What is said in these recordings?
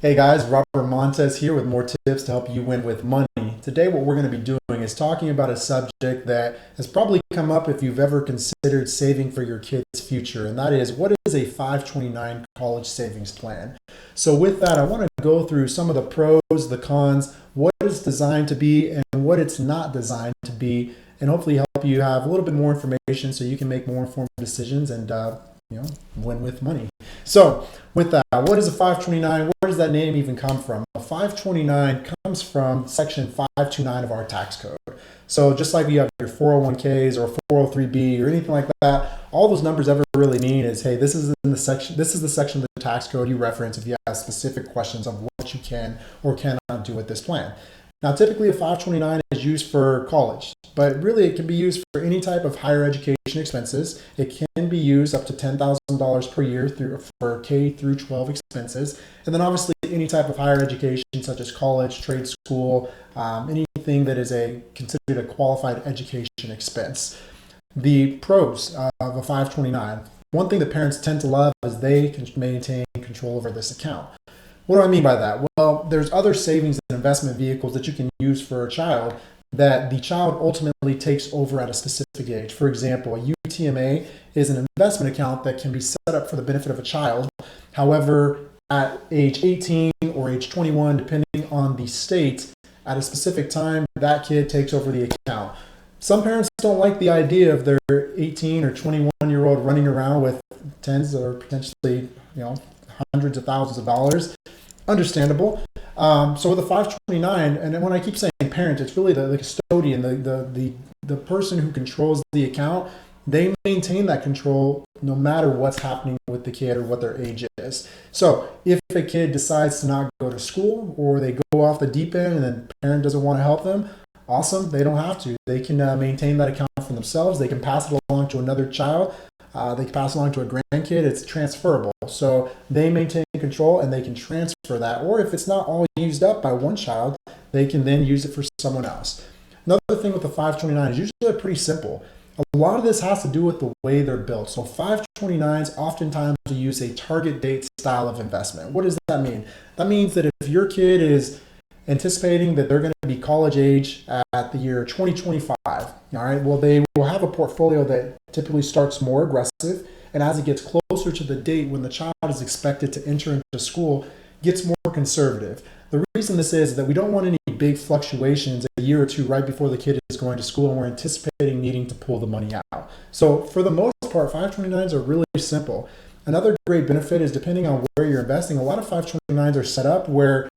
Hey guys, Robert Montez here with more tips to help you win with money. Today, what we're going to be doing is talking about a subject that has probably come up if you've ever considered saving for your kid's future, and that is what is a 529 college savings plan? So, with that, I want to go through some of the pros, the cons, what it's designed to be, and what it's not designed to be, and hopefully help you have a little bit more information so you can make more informed decisions and win with money. So, with that, what is a 529? Where does that name even come from? A 529 comes from section 529 of our tax code. So, just like you have your 401ks or 403b or anything like that, all those numbers ever really mean is, hey, this is in the section. This is the section of the tax code you reference if you have specific questions of what you can or cannot do with this plan. Now, typically a 529 is used for college, but really it can be used for any type of higher education expenses. It can be used up to $10,000 per year for K through 12 expenses. And then obviously any type of higher education such as college, trade school, anything that is considered a qualified education expense. The pros of a 529. One thing that parents tend to love is they can maintain control over this account. What do I mean by that? Well, there's other savings and investment vehicles that you can use for a child that the child ultimately takes over at a specific age. For example, a UTMA is an investment account that can be set up for the benefit of a child. However, at age 18 or age 21, depending on the state, at a specific time, that kid takes over the account. Some parents don't like the idea of their 18 or 21-year-old running around with tens or potentially, hundreds of thousands of dollars. Understandable. So with a 529, and when I keep saying parent, it's really the custodian, the person who controls the account. They maintain that control no matter what's happening with the kid or what their age is. So if a kid decides to not go to school or they go off the deep end and then parent doesn't want to help them, awesome, they don't have to. They can maintain that account for themselves. They can pass it along to another child. They can pass along to a grandkid. It's transferable. So they maintain control and they can transfer that. Or if it's not all used up by one child, they can then use it for someone else. Another thing with the 529 is usually pretty simple. A lot of this has to do with the way they're built. So 529s oftentimes use a target date style of investment. What does that mean? That means that if your kid is anticipating that they're going to be college age at the year 2025. All right, well, they will have a portfolio that typically starts more aggressive, and as it gets closer to the date when the child is expected to enter into school, gets more conservative. The reason this is that we don't want any big fluctuations a year or two right before the kid is going to school, and we're anticipating needing to pull the money out. So for the most part, 529s are really simple. Another great benefit is depending on where you're investing, a lot of 529s are set up where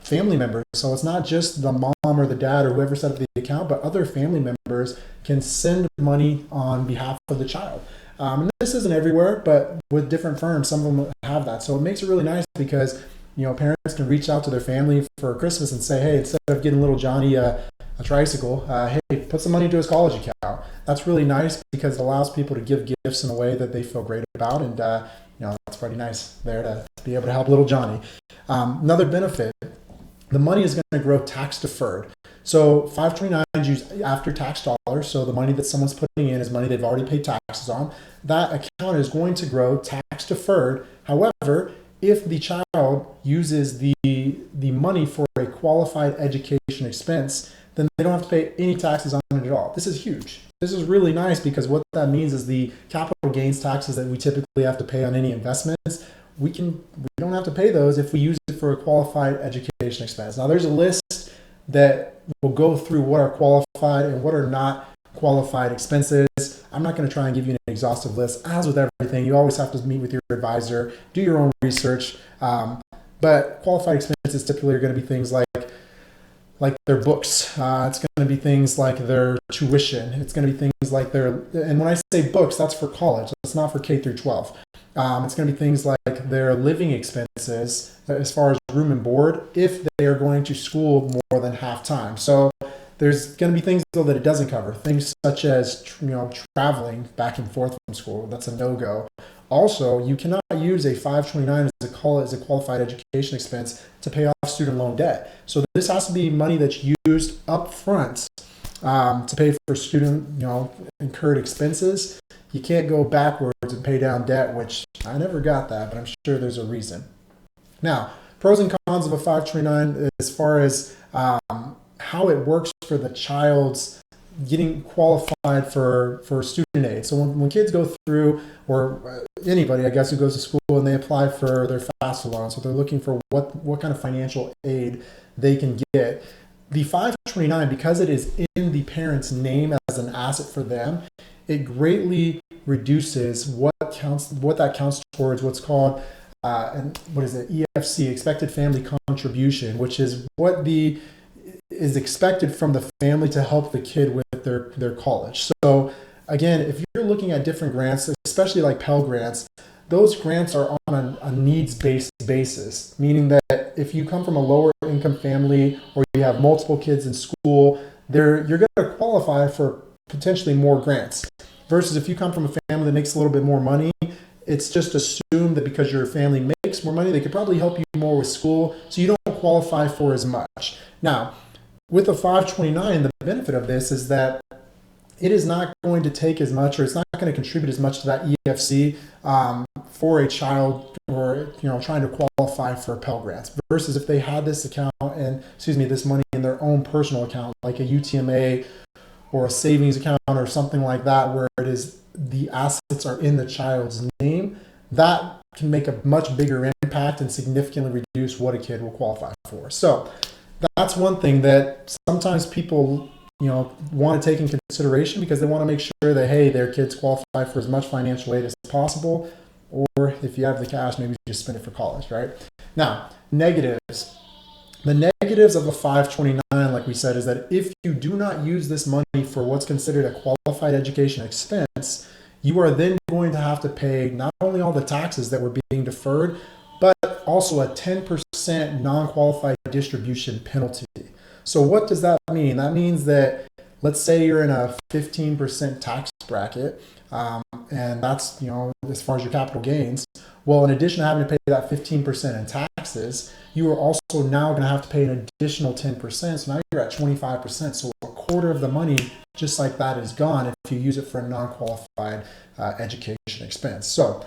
family members. So it's not just the mom or the dad or whoever set up the account, but other family members can send money on behalf of the child. And this isn't everywhere, but with different firms, some of them have that. So it makes it really nice because parents can reach out to their family for Christmas and say, hey, instead of getting little Johnny a tricycle, hey, put some money into his college account. That's really nice because it allows people to give gifts in a way that they feel great about, and that's pretty nice there to be able to help little Johnny. Another benefit, the money is going to grow tax deferred. So 529s use after tax dollars. So the money that someone's putting in is money they've already paid taxes on. That account is going to grow tax deferred. However, if the child uses the money for a qualified education expense, then they don't have to pay any taxes on it at all. This is huge. This is really nice because what that means is the capital gains taxes that we typically have to pay on any investments, we don't have to pay those if we use it for a qualified education expense. Now there's a list that will go through what are qualified and what are not qualified expenses. I'm not going to try and give you an exhaustive list. As with everything, you always have to meet with your advisor, do your own research. But qualified expenses typically are going to be things like their books. It's going to be things like their tuition. It's going to be things like and when I say books, that's for college. That's not for K through 12. It's going to be things like their living expenses as far as room and board if they are going to school more than half time. So there's going to be things though that it doesn't cover. Things such as traveling back and forth from school. That's a no-go. Also, you cannot use a 529 as a qualified education expense to pay off student loan debt. So this has to be money that's used up front to pay for student incurred expenses. You can't go backwards and pay down debt, which I never got that, but I'm sure there's a reason. Now, pros and cons of a 529 as far as how it works for the child's getting qualified for student aid. So when kids go through, or anybody, I guess, who goes to school and they apply for their FAFSA loan, so they're looking for what kind of financial aid they can get. The 529, because it is in the parent's name as an asset for them, it greatly reduces what that counts towards what's called EFC, expected family contribution, which is what is expected from the family to help the kid with their college. So again, if you're looking at different grants, especially like Pell Grants, those grants are on a needs-based basis, meaning that if you come from a lower income family or you have multiple kids in school, you're going to qualify for potentially more grants. Versus if you come from a family that makes a little bit more money, it's just assumed that because your family makes more money, they could probably help you more with school, so you don't qualify for as much. Now, with a 529, the benefit of this is that it is not going to take as much, or it's not going to contribute as much to that EFC for a child, or trying to qualify for Pell Grants. Versus if they had this this money in their own personal account, like a UTMA or a savings account or something like that, where it is the assets are in the child's name, that can make a much bigger impact and significantly reduce what a kid will qualify for. So that's one thing that sometimes people want to take in consideration, because they want to make sure that, hey, their kids qualify for as much financial aid as possible, or if you have the cash, maybe just spend it for college, right? Now, negatives. The negatives of a 529, like we said, is that if you do not use this money for what's considered a qualified education expense, you are then going to have to pay not only all the taxes that were being deferred, but also a 10% non-qualified distribution penalty. So what does that mean? That means that, let's say you're in a 15% tax bracket, and that's, as far as your capital gains. Well, in addition to having to pay that 15% in taxes, you are also now going to have to pay an additional 10%. So now you're at 25%. So a quarter of the money, just like that, is gone if you use it for a non-qualified education expense. So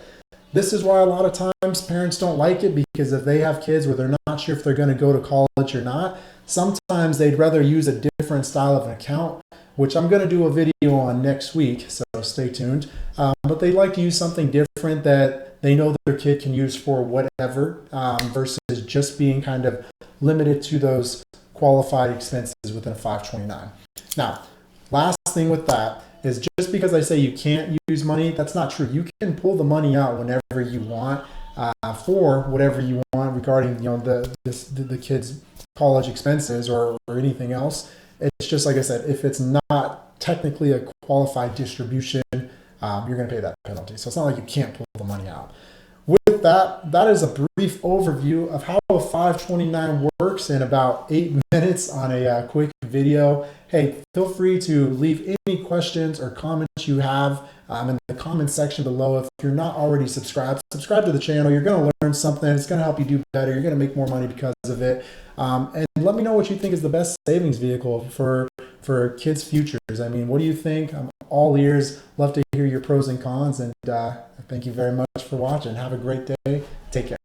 this is why a lot of times parents don't like it, because if they have kids where they're not sure if they're going to go to college or not, sometimes they'd rather use a different style of an account, which I'm going to do a video on next week, so stay tuned. But they like to use something different that they know that their kid can use for whatever, versus just being kind of limited to those qualified expenses within a 529. Now, last thing with that is, just because I say you can't use money, that's not true. You can pull the money out whenever you want for whatever you want regarding the kids' college expenses or anything else. It's just, like I said, if it's not technically a qualified distribution, you're going to pay that penalty. So it's not like you can't pull the money out. With that, that is a brief overview of how a 529 works in about 8 minutes on a quick video. Hey, feel free to leave any questions or comments you have in the comment section below. If you're not already subscribed, subscribe to the channel. You're going to learn something. It's going to help you do better. You're going to make more money because of it. And let me know what you think is the best savings vehicle for kids' futures. I mean, what do you think? I'm all ears. Love to hear your pros and cons. And thank you very much for watching. Have a great day. Take care.